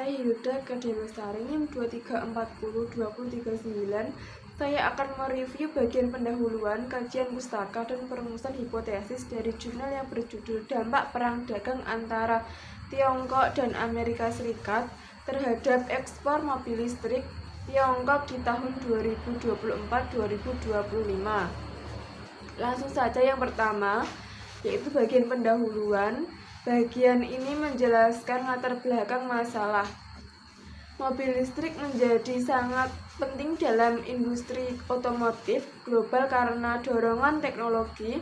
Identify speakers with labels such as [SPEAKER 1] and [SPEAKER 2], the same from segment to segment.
[SPEAKER 1] saya Hilda Kademestari NIM 2340239. Saya akan mereview bagian pendahuluan, kajian pustaka, dan perumusan hipotesis dari jurnal yang berjudul Dampak Perang Dagang Antara Tiongkok dan Amerika Serikat terhadap ekspor mobil listrik Tiongkok di tahun 2024-2025. Langsung saja yang pertama, yaitu bagian pendahuluan. Bagian ini menjelaskan latar belakang masalah. Mobil listrik menjadi sangat penting dalam industri otomotif global karena dorongan teknologi,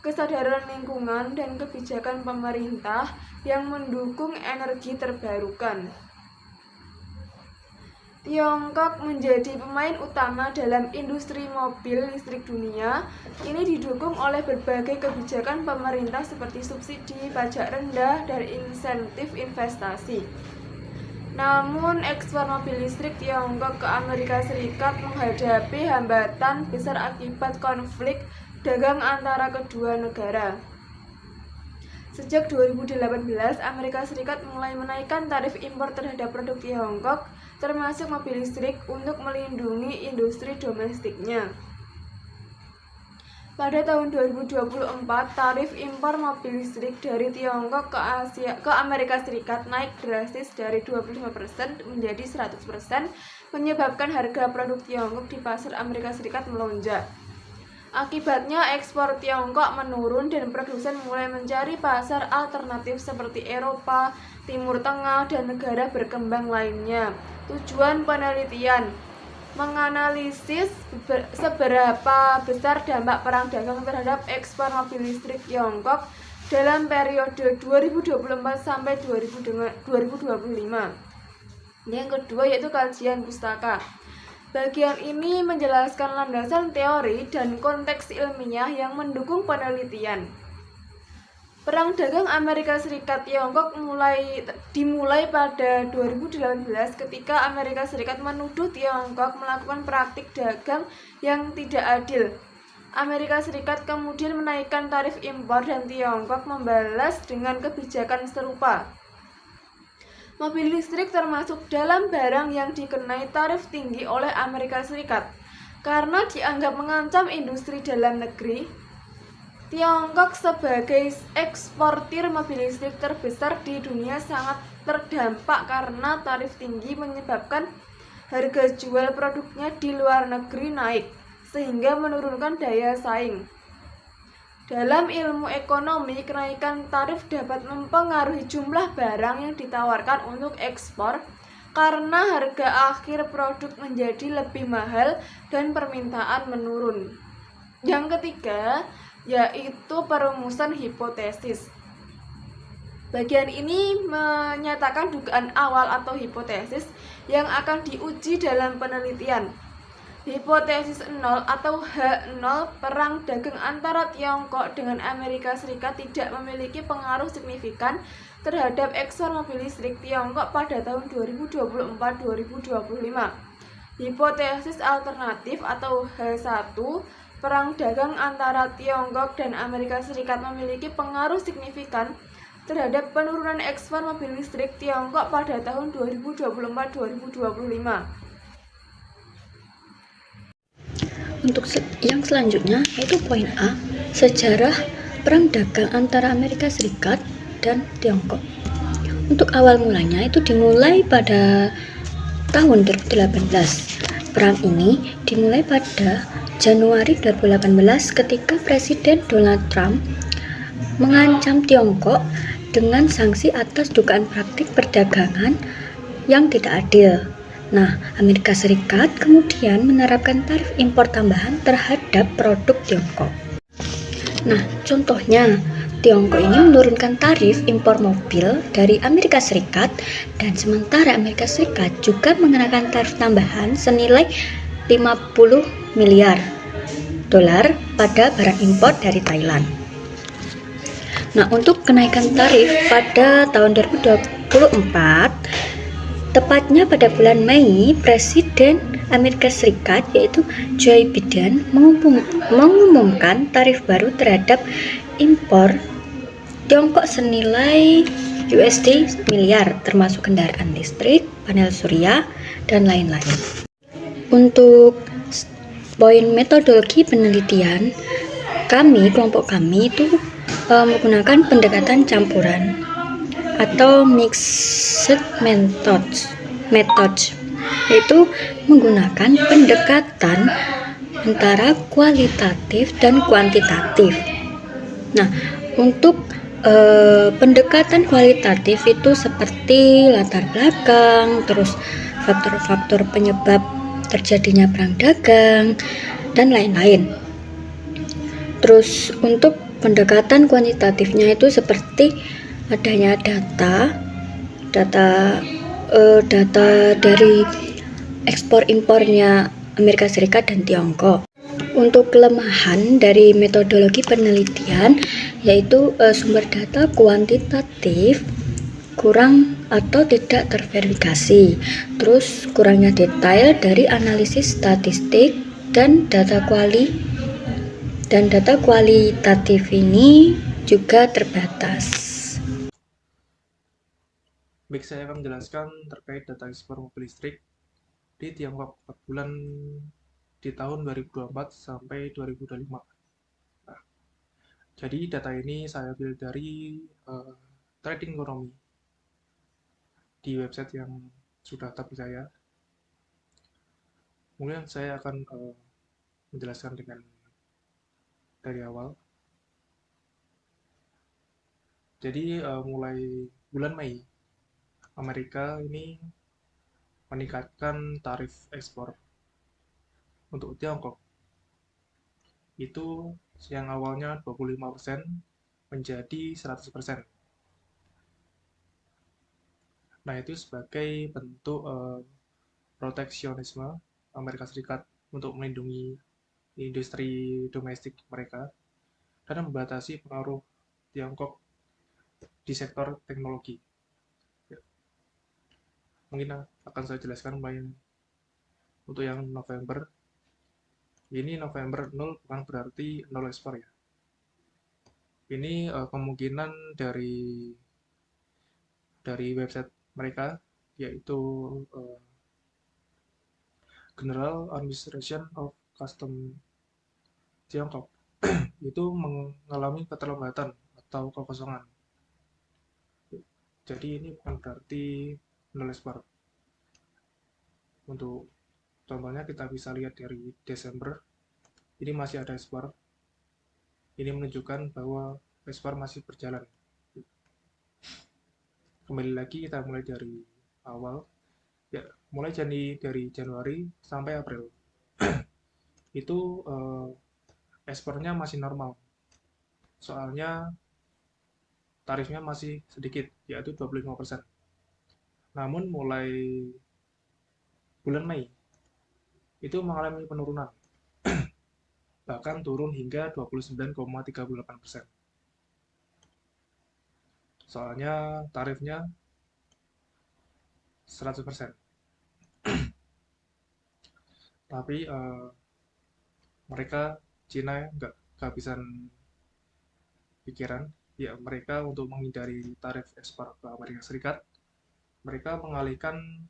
[SPEAKER 1] kesadaran lingkungan, dan kebijakan pemerintah yang mendukung energi terbarukan. Tiongkok menjadi pemain utama dalam industri mobil listrik dunia. Ini didukung oleh berbagai kebijakan pemerintah seperti subsidi, pajak rendah, dan insentif investasi. Namun, ekspor mobil listrik Tiongkok ke Amerika Serikat menghadapi hambatan besar akibat konflik dagang antara kedua negara. Sejak 2018, Amerika Serikat mulai menaikkan tarif impor terhadap produk Tiongkok, termasuk mobil listrik, untuk melindungi industri domestiknya. Pada tahun 2024, tarif impor mobil listrik dari Tiongkok ke Amerika Serikat naik drastis dari 25% menjadi 100%, menyebabkan harga produk Tiongkok di pasar Amerika Serikat melonjak. Akibatnya, ekspor Tiongkok menurun dan produsen mulai mencari pasar alternatif seperti Eropa, Timur Tengah, dan negara berkembang lainnya. Tujuan penelitian: menganalisis seberapa besar dampak perang dagang terhadap ekspor mobil listrik Tiongkok dalam periode 2024 sampai 2025. Yang kedua yaitu kajian pustaka. Bagian ini menjelaskan landasan teori dan konteks ilmiah yang mendukung penelitian. Perang dagang Amerika Serikat Tiongkok dimulai pada 2018 ketika Amerika Serikat menuduh Tiongkok melakukan praktik dagang yang tidak adil. Amerika Serikat kemudian menaikkan tarif impor dan Tiongkok membalas dengan kebijakan serupa. Mobil listrik termasuk dalam barang yang dikenai tarif tinggi oleh Amerika Serikat karena dianggap mengancam industri dalam negeri. Tiongkok sebagai eksportir mobil listrik terbesar di dunia sangat terdampak karena tarif tinggi menyebabkan harga jual produknya di luar negeri naik, sehingga menurunkan daya saing. Dalam ilmu ekonomi, kenaikan tarif dapat mempengaruhi jumlah barang yang ditawarkan untuk ekspor karena harga akhir produk menjadi lebih mahal dan permintaan menurun. Yang ketiga, yaitu perumusan hipotesis. Bagian ini menyatakan dugaan awal atau hipotesis yang akan diuji dalam penelitian. Hipotesis 0 atau H0, perang dagang antara Tiongkok dengan Amerika Serikat tidak memiliki pengaruh signifikan terhadap ekspor mobil listrik Tiongkok pada tahun 2024-2025. Hipotesis alternatif atau H1, perang dagang antara Tiongkok dan Amerika Serikat memiliki pengaruh signifikan terhadap penurunan ekspor mobil listrik Tiongkok pada tahun 2024-2025.
[SPEAKER 2] Untuk yang selanjutnya yaitu poin A, sejarah perang dagang antara Amerika Serikat dan Tiongkok. Untuk awal mulanya itu dimulai pada tahun 2018. Perang ini dimulai pada Januari 2018 ketika Presiden Donald Trump mengancam Tiongkok dengan sanksi atas dugaan praktik perdagangan yang tidak adil. Nah, Amerika Serikat kemudian menerapkan tarif impor tambahan terhadap produk Tiongkok. Nah, contohnya, Tiongkok ini menurunkan tarif impor mobil dari Amerika Serikat dan sementara Amerika Serikat juga mengenakan tarif tambahan senilai 50 miliar dolar pada barang impor dari Thailand. Nah, untuk kenaikan tarif pada tahun 2024, tepatnya pada bulan Mei, Presiden Amerika Serikat yaitu Joe Biden mengumumkan tarif baru terhadap impor Tiongkok senilai USD miliar, termasuk kendaraan listrik, panel surya, dan lain-lain. Untuk poin metodologi penelitian, kelompok kami itu menggunakan pendekatan campuran atau mixed methods, yaitu menggunakan pendekatan antara kualitatif dan kuantitatif. Nah, untuk pendekatan kualitatif itu seperti latar belakang, terus faktor-faktor penyebab terjadinya perang dagang, dan lain-lain. Terus untuk pendekatan kuantitatifnya itu seperti adanya data dari ekspor impornya Amerika Serikat dan Tiongkok. Untuk kelemahan dari metodologi penelitian yaitu sumber data kuantitatif kurang atau tidak terverifikasi, terus kurangnya detail dari analisis statistik dan data kualitatif ini juga terbatas.
[SPEAKER 3] Baik, saya akan menjelaskan terkait data ekspor mobil listrik di Tiongkok 4 bulan di tahun 2024 sampai 2025. Nah, jadi data ini saya ambil dari Trading Economy di website yang sudah terpercaya. Kemudian saya akan menjelaskan dari awal. Jadi mulai bulan Mei, Amerika ini meningkatkan tarif ekspor untuk Tiongkok. Itu yang awalnya 25% menjadi 100%. Nah, itu sebagai bentuk proteksionisme Amerika Serikat untuk melindungi industri domestik mereka dan membatasi pengaruh Tiongkok di sektor teknologi. Mungkin akan saya jelaskan untuk yang November. Ini November 0 bukan berarti 0 ekspor ya. Ini kemungkinan dari website mereka, yaitu General Administration of Customs Tiongkok itu mengalami keterlambatan atau kekosongan. Jadi ini bukan berarti nol ekspor. Untuk contohnya kita bisa lihat dari Desember, ini masih ada ekspor. Ini menunjukkan bahwa ekspor masih berjalan. Kembali lagi kita mulai dari awal. Ya, mulai dari Januari sampai April. Itu ekspornya masih normal. Soalnya tarifnya masih sedikit, yaitu 25%. Namun mulai bulan Mei itu mengalami penurunan, bahkan turun hingga 29,38%. Soalnya tarifnya 100%. Tapi mereka Cina nggak kehabisan pikiran, ya mereka untuk menghindari tarif ekspor ke Amerika Serikat, mereka mengalihkan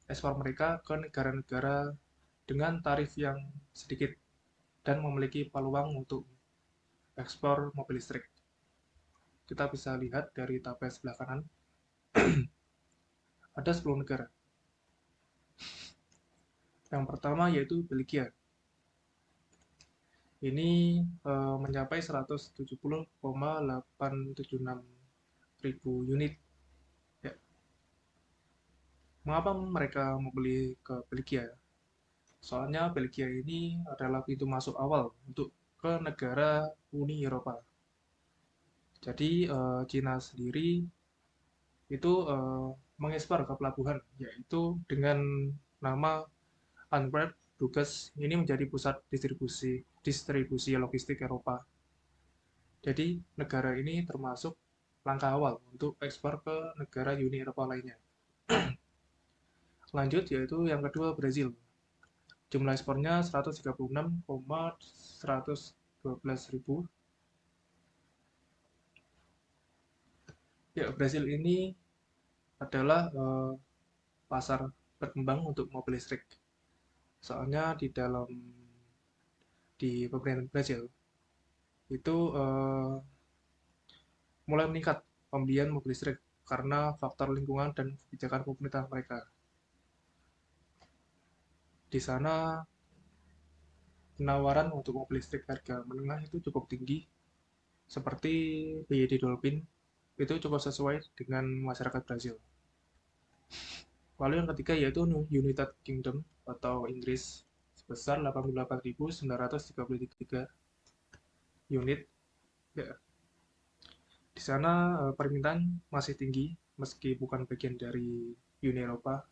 [SPEAKER 3] ekspor mereka ke negara-negara dengan tarif yang sedikit dan memiliki peluang untuk ekspor mobil listrik. Kita bisa lihat dari tabel sebelah kanan, ada 10 negara. Yang pertama yaitu Belgia. Ini mencapai 170,876 ribu unit. Ya. Mengapa mereka membeli ke Belgia? Soalnya Belgia ini adalah pintu masuk awal untuk ke negara Uni Eropa. Jadi Cina sendiri itu mengekspor ke pelabuhan, yaitu dengan nama Antwerp, Bruges. Ini menjadi pusat distribusi logistik Eropa. Jadi negara ini termasuk langkah awal untuk ekspor ke negara Uni Eropa lainnya. Lanjut yaitu yang kedua Brazil. Jumlah ekspornya 136,112 ribu. Ya, Brasil ini adalah pasar berkembang untuk mobil listrik. Soalnya di pemerintahan Brasil itu mulai meningkat pembelian mobil listrik karena faktor lingkungan dan kebijakan pemerintah mereka. Di sana penawaran untuk mobil listrik harga menengah itu cukup tinggi, seperti BYD Dolphin itu cukup sesuai dengan masyarakat Brasil. Lalu yang ketiga yaitu United Kingdom atau Inggris sebesar 88.933 unit. Ya, di sana permintaan masih tinggi meski bukan bagian dari Uni Eropa.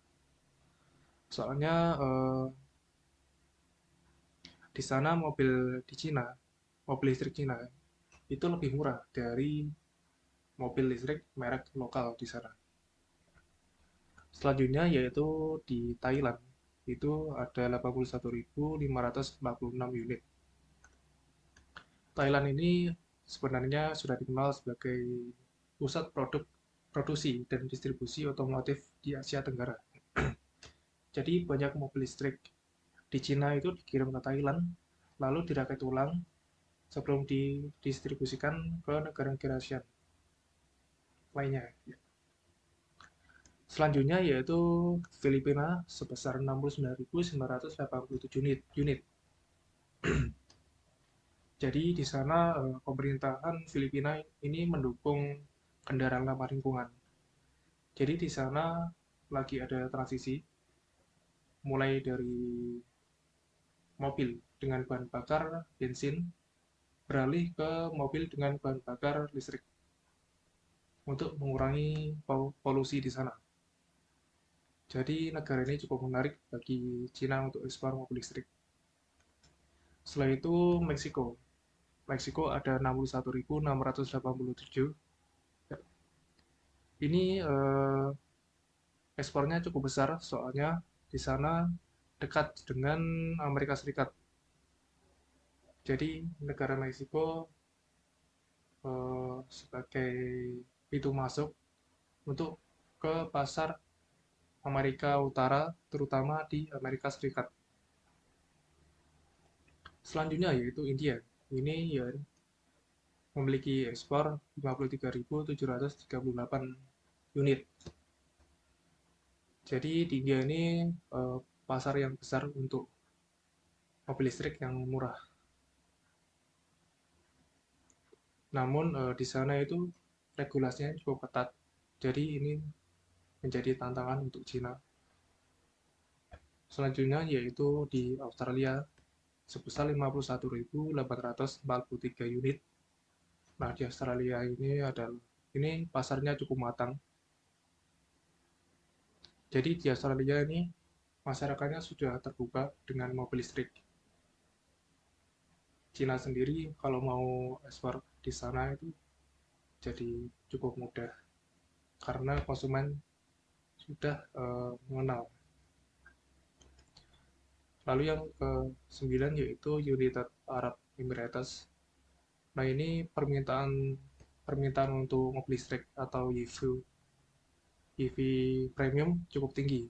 [SPEAKER 3] Soalnya di sana di Cina, mobil listrik Cina itu lebih murah dari mobil listrik merek lokal di sana. Selanjutnya yaitu di Thailand, itu ada 81.546 unit. Thailand ini sebenarnya sudah dikenal sebagai pusat produksi dan distribusi otomotif di Asia Tenggara. Jadi banyak mobil listrik di Cina itu dikirim ke Thailand, lalu dirakit ulang sebelum didistribusikan ke negara-negara Asia lainnya. Selanjutnya yaitu Filipina sebesar 69.987 unit. Jadi di sana pemerintahan Filipina ini mendukung kendaraan ramah lingkungan. Jadi di sana lagi ada transisi mulai dari mobil dengan bahan bakar bensin beralih ke mobil dengan bahan bakar listrik untuk mengurangi polusi di sana. Jadi negara ini cukup menarik bagi Cina untuk ekspor mobil listrik. Setelah itu Meksiko. Meksiko ada 61.687. Ini ekspornya cukup besar soalnya di sana dekat dengan Amerika Serikat. Jadi negara Meksiko sebagai pintu masuk untuk ke pasar Amerika Utara, terutama di Amerika Serikat. Selanjutnya yaitu India. Ini ya memiliki ekspor 53.738 unit. Jadi di India ini pasar yang besar untuk mobil listrik yang murah. Namun di sana itu regulasinya cukup ketat. Jadi ini menjadi tantangan untuk Cina. Selanjutnya yaitu di Australia sebesar 51.843 unit. Nah, di Australia ini pasarnya cukup matang. Jadi di Australia ini masyarakatnya sudah terbuka dengan mobil listrik. Cina sendiri kalau mau ekspor di sana itu jadi cukup mudah karena konsumen sudah mengenal. Lalu yang ke-9 yaitu United Arab Emirates. Nah, ini permintaan untuk mobil listrik atau EV premium cukup tinggi,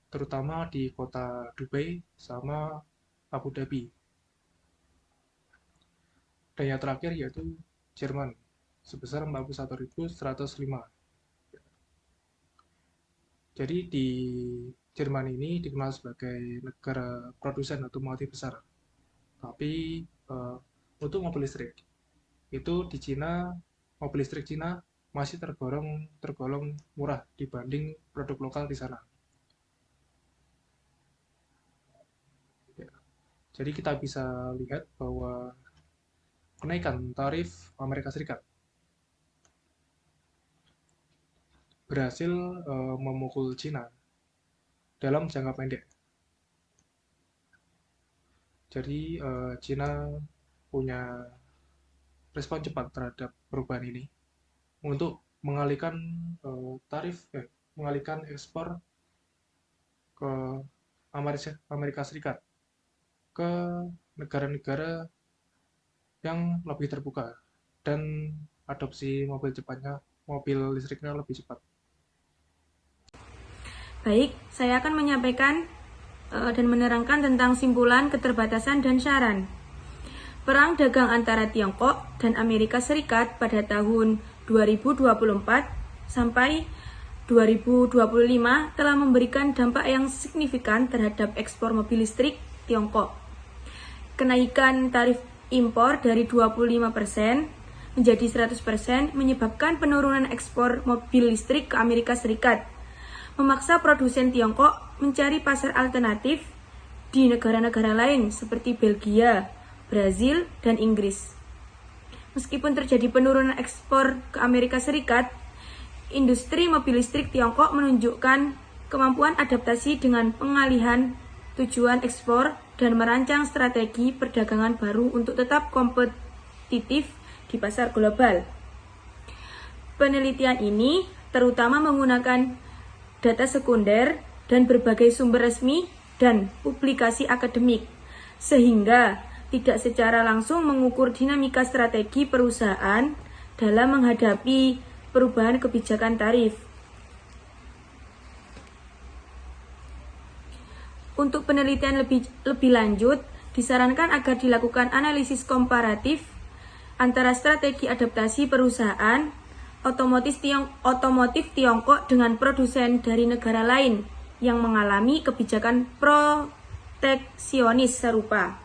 [SPEAKER 3] terutama di kota Dubai sama Abu Dhabi. Dan yang terakhir yaitu Jerman sebesar 41.105. Jadi di Jerman ini dikenal sebagai negara produsen otomotif besar. Tapi untuk mobil listrik itu di Cina, mobil listrik Cina masih tergolong murah dibanding produk lokal di sana. Ya. Jadi kita bisa lihat bahwa kenaikan tarif Amerika Serikat berhasil memukul Cina dalam jangka pendek. Jadi Cina punya respon cepat terhadap perubahan ini untuk mengalihkan ekspor ke Amerika Serikat ke negara-negara yang lebih terbuka dan adopsi mobil cepatnya mobil listriknya lebih cepat.
[SPEAKER 4] Baik, saya akan menyampaikan dan menerangkan tentang simpulan, keterbatasan, dan saran. Perang dagang antara Tiongkok dan Amerika Serikat pada tahun 2024 sampai 2025 telah memberikan dampak yang signifikan terhadap ekspor mobil listrik Tiongkok. Kenaikan tarif impor dari 25% menjadi 100% menyebabkan penurunan ekspor mobil listrik ke Amerika Serikat, memaksa produsen Tiongkok mencari pasar alternatif di negara-negara lain seperti Belgia, Brazil, dan Inggris. Meskipun terjadi penurunan ekspor ke Amerika Serikat, industri mobil listrik Tiongkok menunjukkan kemampuan adaptasi dengan pengalihan tujuan ekspor dan merancang strategi perdagangan baru untuk tetap kompetitif di pasar global. Penelitian ini terutama menggunakan data sekunder dan berbagai sumber resmi dan publikasi akademik, sehingga tidak secara langsung mengukur dinamika strategi perusahaan dalam menghadapi perubahan kebijakan tarif. Untuk penelitian lebih lanjut, disarankan agar dilakukan analisis komparatif antara strategi adaptasi perusahaan otomotif Tiongkok dengan produsen dari negara lain yang mengalami kebijakan proteksionis serupa.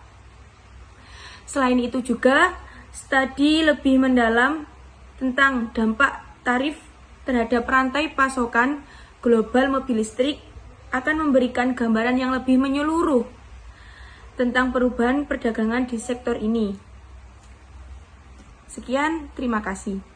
[SPEAKER 4] Selain itu juga, studi lebih mendalam tentang dampak tarif terhadap rantai pasokan global mobil listrik akan memberikan gambaran yang lebih menyeluruh tentang perubahan perdagangan di sektor ini. Sekian, terima kasih.